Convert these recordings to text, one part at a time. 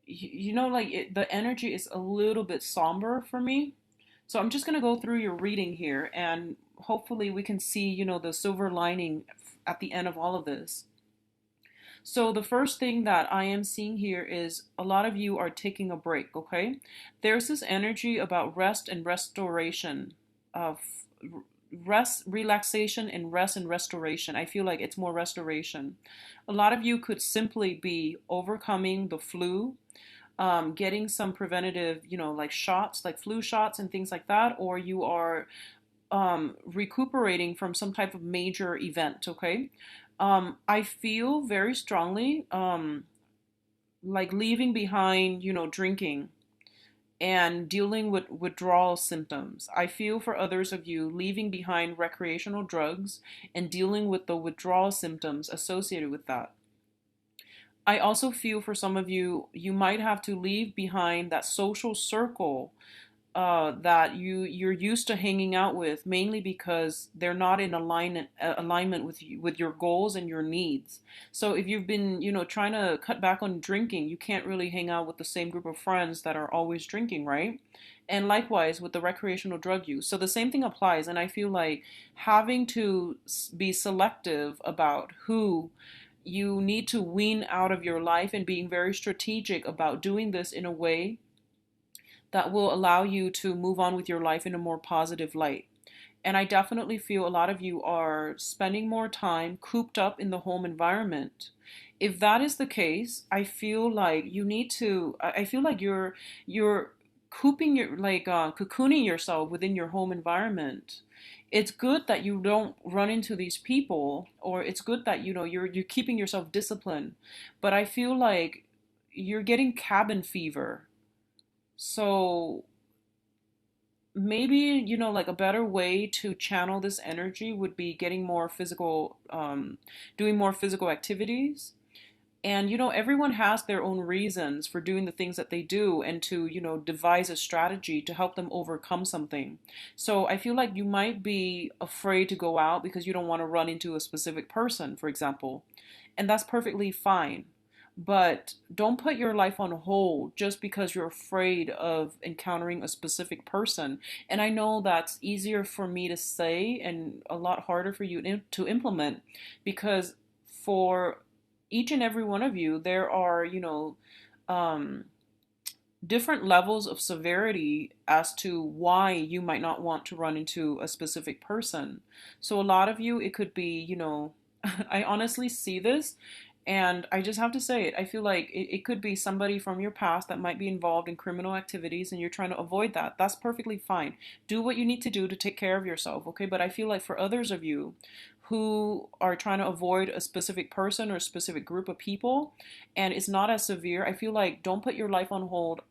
you know, like the energy is a little bit somber for me. So I'm just going to go through your reading here and hopefully we can see, you know, the silver lining at the end of all of this. So the first thing that I am seeing here is a lot of you are taking a break, okay? There's this energy about rest and restoration, of rest, relaxation, and rest and restoration. I feel like it's more restoration. A lot of you could simply be overcoming the flu, getting some preventative, you know, like shots, like flu shots and things like that, or you are recuperating from some type of major event, okay? I feel very strongly like leaving behind, you know, drinking and dealing with withdrawal symptoms. I feel for others of you leaving behind recreational drugs and dealing with the withdrawal symptoms associated with that. I also feel for some of you, you might have to leave behind that social circle that you're used to hanging out with, mainly because they're not in alignment with you, with your goals and your needs. So if you've been, you know, trying to cut back on drinking, you can't really hang out with the same group of friends that are always drinking, right? And likewise with the recreational drug use. So the same thing applies. And I feel like having to be selective about who you need to wean out of your life and being very strategic about doing this in a way that will allow you to move on with your life in a more positive light. And I definitely feel a lot of you are spending more time cooped up in the home environment. If that is the case, I feel like you need to, I feel like you're cooping your, like cocooning yourself within your home environment. It's good that you don't run into these people, or it's good that, you know, you're keeping yourself disciplined. But I feel like you're getting cabin fever. So maybe, you know, like a better way to channel this energy would be getting more physical, doing more physical activities. And, you know, everyone has their own reasons for doing the things that they do and to, you know, devise a strategy to help them overcome something. So I feel like you might be afraid to go out because you don't want to run into a specific person, for example. And that's perfectly fine. But don't put your life on hold just because you're afraid of encountering a specific person. And I know that's easier for me to say and a lot harder for you to implement, because for each and every one of you, there are, you know, um, different levels of severity as to why you might not want to run into a specific person. So a lot of you, it could be, you know, I honestly see this and I just have to say it. I feel like it could be somebody from your past that might be involved in criminal activities and you're trying to avoid that. That's perfectly fine. Do what you need to do to take care of yourself, okay? But I feel like for others of you who are trying to avoid a specific person or a specific group of people and it's not as severe, I feel like don't put your life on hold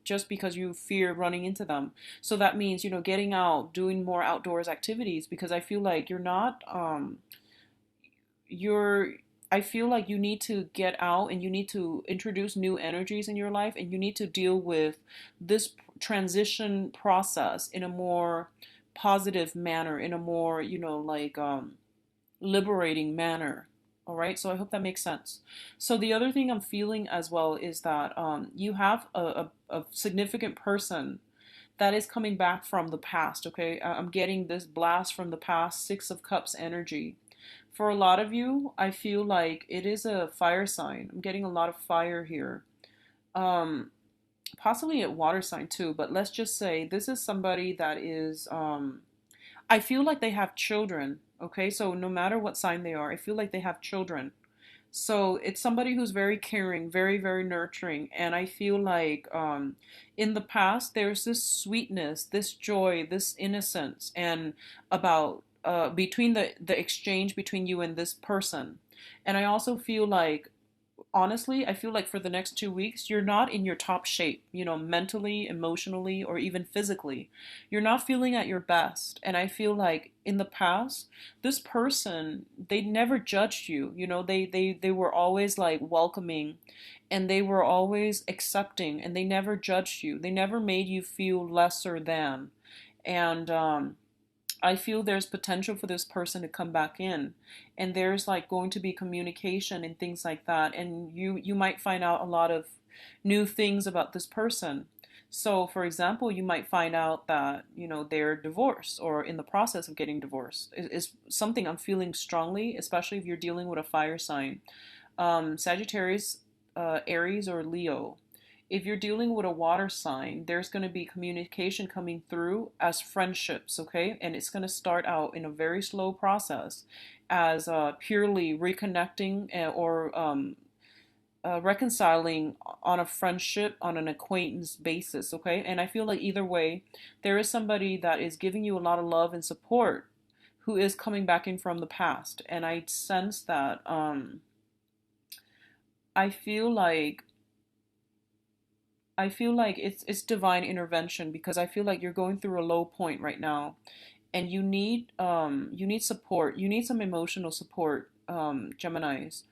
just because you fear running into them. So that means, you know, getting out, doing more outdoors activities, because I feel like you're not, you're, I feel like you need to get out and you need to introduce new energies in your life and you need to deal with this transition process in a more positive manner, in a more, you know, like, liberating manner. All right, so I hope that makes sense. So the other thing I'm feeling as well is that you have a significant person that is coming back from the past. Okay, I'm getting this blast from the past, Six of Cups energy. For a lot of you, I feel like it is a fire sign. I'm getting a lot of fire here. Um, Possibly a water sign too, but let's just say this is somebody that is I feel like they have children. Okay, so no matter what sign they are, I feel like they have children. So it's somebody who's very caring, very, very nurturing. And I feel like in the past, there's this sweetness, this joy, this innocence, and about between the exchange between you and this person. And I also feel like honestly, I feel like for the next 2 weeks, you're not in your top shape, you know, mentally, emotionally, or even physically. You're not feeling at your best. And I feel like in the past, this person, they never judged you. You know, they were always like welcoming and they were always accepting and they never judged you. They never made you feel lesser than. And I feel there's potential for this person to come back in, and there's like going to be communication and things like that, and you might find out a lot of new things about this person. So for example, you might find out that they're divorced or in the process of getting divorced is something I'm feeling strongly, especially if you're dealing with a fire sign. Sagittarius, Aries, or Leo. If you're dealing with a water sign, there's going to be communication coming through as friendships, okay? And it's going to start out in a very slow process as purely reconnecting or reconciling on a friendship, on an acquaintance basis, okay? And I feel like either way, there is somebody that is giving you a lot of love and support who is coming back in from the past. And I sense that I feel like it's divine intervention, because I feel like you're going through a low point right now, and you need support. You need some emotional support, Geminis.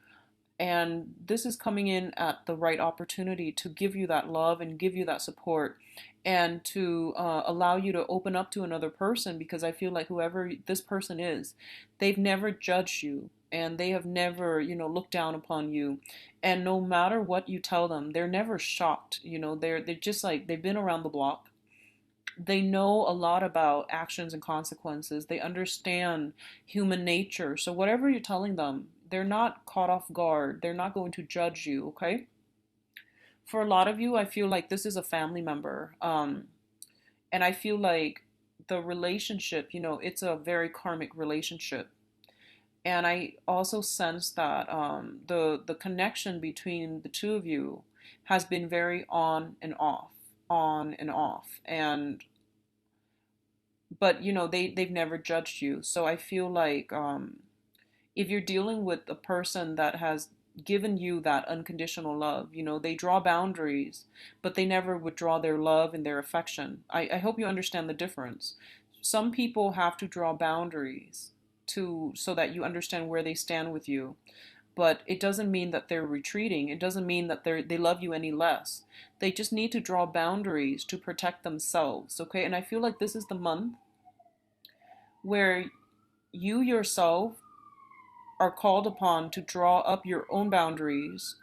And this is coming in at the right opportunity to give you that love and give you that support, and to allow you to open up to another person, because I feel like whoever this person is, they've never judged you, and they have never looked down upon you. And no matter what you tell them, they're never shocked. They're just like, they've been around the block. They know a lot about actions and consequences. They understand human nature. So whatever you're telling them, they're not caught off guard. They're not going to judge you, okay? For a lot of you, I feel like this is a family member. And I feel like the relationship, it's a very karmic relationship. And I also sense that the connection between the two of you has been very on and off, on and off. And but they've never judged you. So I feel like if you're dealing with a person that has given you that unconditional love, they draw boundaries, but they never withdraw their love and their affection. I hope you understand the difference. Some people have to draw boundaries to so that you understand where they stand with you. But it doesn't mean that they're retreating. It doesn't mean that they love you any less. They just need to draw boundaries to protect themselves, okay? And I feel like this is the month where you yourself are called upon to draw up your own boundaries,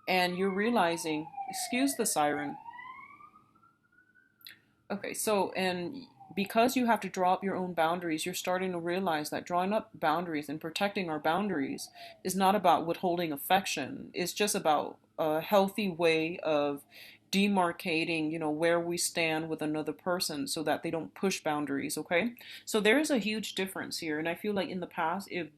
and you're realizing, excuse the siren. Okay, so, and because you have to draw up your own boundaries, you're starting to realize that drawing up boundaries and protecting our boundaries is not about withholding affection. It's just about a healthy way of demarcating, where we stand with another person so that they don't push boundaries, okay? So there is a huge difference here. And I feel like in the past, if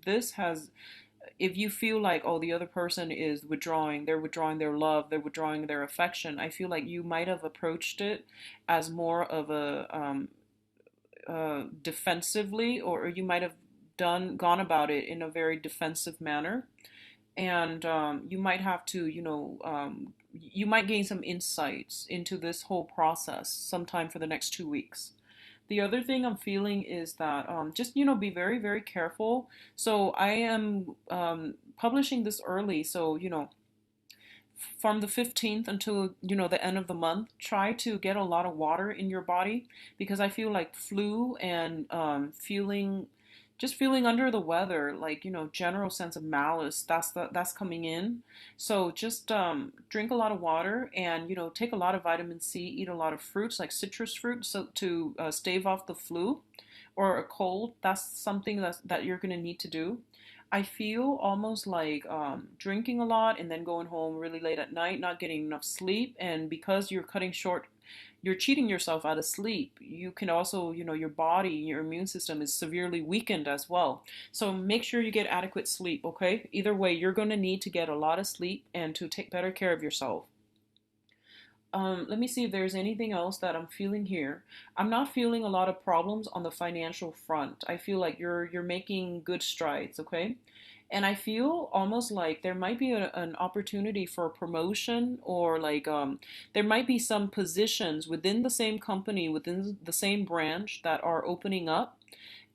you feel like, oh, the other person is withdrawing, they're withdrawing their love, they're withdrawing their affection, I feel like you might have approached it as more of a defensively, or you might have gone about it in a very defensive manner. And you might have to, you might gain some insights into this whole process sometime for the next 2 weeks. The other thing I'm feeling is that just be very, very careful. So I am publishing this early, so from the 15th until the end of the month, try to get a lot of water in your body, because I feel like flu and feeling under the weather, like general sense of malice, that's coming in. So just drink a lot of water, and take a lot of vitamin C, eat a lot of fruits like citrus fruit, so to stave off the flu or a cold. That's something that you're going to need to do. I feel almost like drinking a lot and then going home really late at night, not getting enough sleep. And because you're cutting short, you're cheating yourself out of sleep. You can also, your body, your immune system is severely weakened as well. So make sure you get adequate sleep, okay? Either way, you're going to need to get a lot of sleep and to take better care of yourself. Let me see if there's anything else that I'm feeling here. I'm not feeling a lot of problems on the financial front. I feel like you're making good strides, okay? And I feel almost like there might be an opportunity for a promotion, or like there might be some positions within the same company, within the same branch, that are opening up.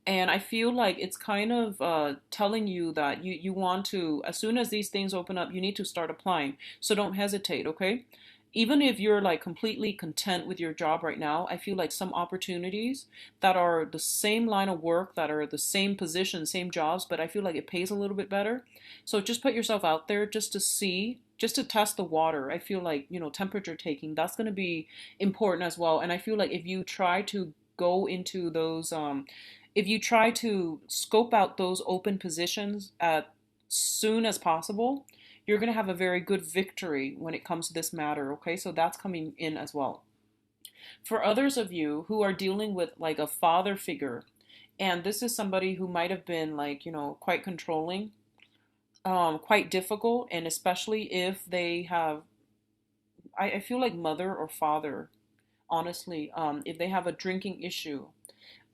And I feel like it's kind of telling you that you want to, as soon as these things open up, you need to start applying. So don't hesitate, okay? Even if you're like completely content with your job right now, I feel like some opportunities that are the same line of work, that are the same position, same jobs, but I feel like it pays a little bit better. So just put yourself out there just to see, just to test the water. I feel like, temperature taking, that's going to be important as well. And I feel like if you try to go into those, if you try to scope out those open positions as soon as possible, you're going to have a very good victory when it comes to this matter. Okay, so that's coming in as well. For others of you who are dealing with like a father figure, and this is somebody who might have been like, quite controlling, quite difficult, and especially if they have, I feel like mother or father, honestly, if they have a drinking issue,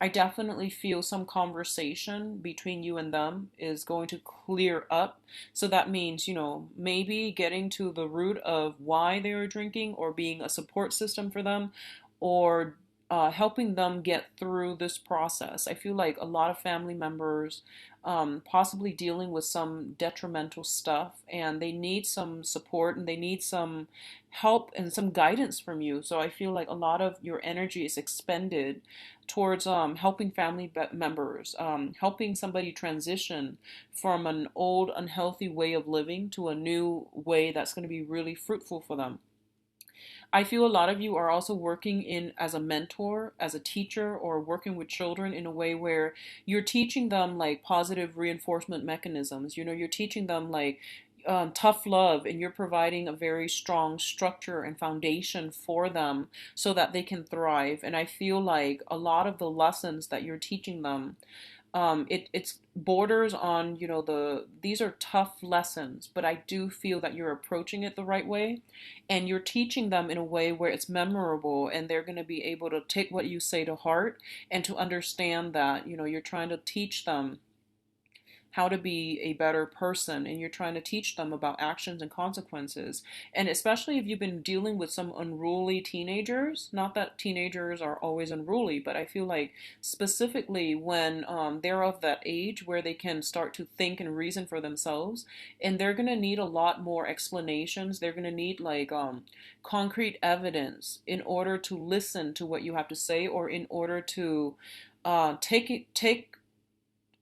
I definitely feel some conversation between you and them is going to clear up. So that means, maybe getting to the root of why they are drinking, or being a support system for them, or helping them get through this process. I feel like a lot of family members possibly dealing with some detrimental stuff, and they need some support and they need some help and some guidance from you. So I feel like a lot of your energy is expended towards helping family members, helping somebody transition from an old unhealthy way of living to a new way that's going to be really fruitful for them. I feel a lot of you are also working in as a mentor, as a teacher, or working with children in a way where you're teaching them like positive reinforcement mechanisms. You're teaching them like tough love, and you're providing a very strong structure and foundation for them so that they can thrive. And I feel like a lot of the lessons that you're teaching them, it's borders on, these are tough lessons, but I do feel that you're approaching it the right way, and you're teaching them in a way where it's memorable, and they're going to be able to take what you say to heart, and to understand that, you're trying to teach them how to be a better person, and you're trying to teach them about actions and consequences. And especially if you've been dealing with some unruly teenagers, not that teenagers are always unruly, but I feel like specifically when they're of that age where they can start to think and reason for themselves, and they're going to need a lot more explanations. They're going to need like concrete evidence in order to listen to what you have to say, or in order to take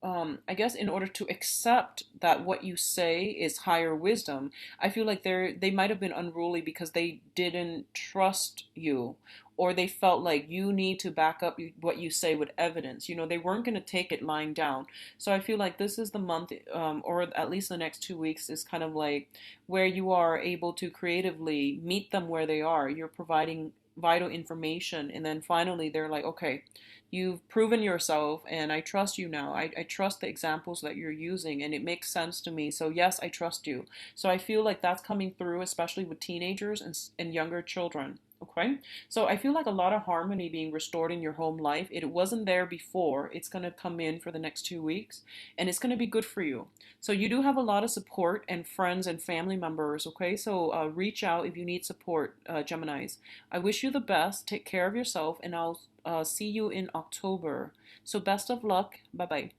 I guess in order to accept that what you say is higher wisdom. I feel like they might have been unruly because they didn't trust you, or they felt like you need to back up what you say with evidence. They weren't going to take it lying down. So I feel like this is the month, or at least the next 2 weeks, is kind of like where you are able to creatively meet them where they are. You're providing vital information, and then finally they're like, okay, you've proven yourself, and I trust you now. I trust the examples that you're using, and it makes sense to me. So yes, I trust you. So I feel like that's coming through, especially with teenagers and younger children. Okay, so I feel like a lot of harmony being restored in your home life. It wasn't there before. It's going to come in for the next 2 weeks, and it's going to be good for you. So you do have a lot of support and friends and family members. Okay, so reach out if you need support, Geminis. I wish you the best. Take care of yourself, and I'll see you in October. So best of luck. Bye bye.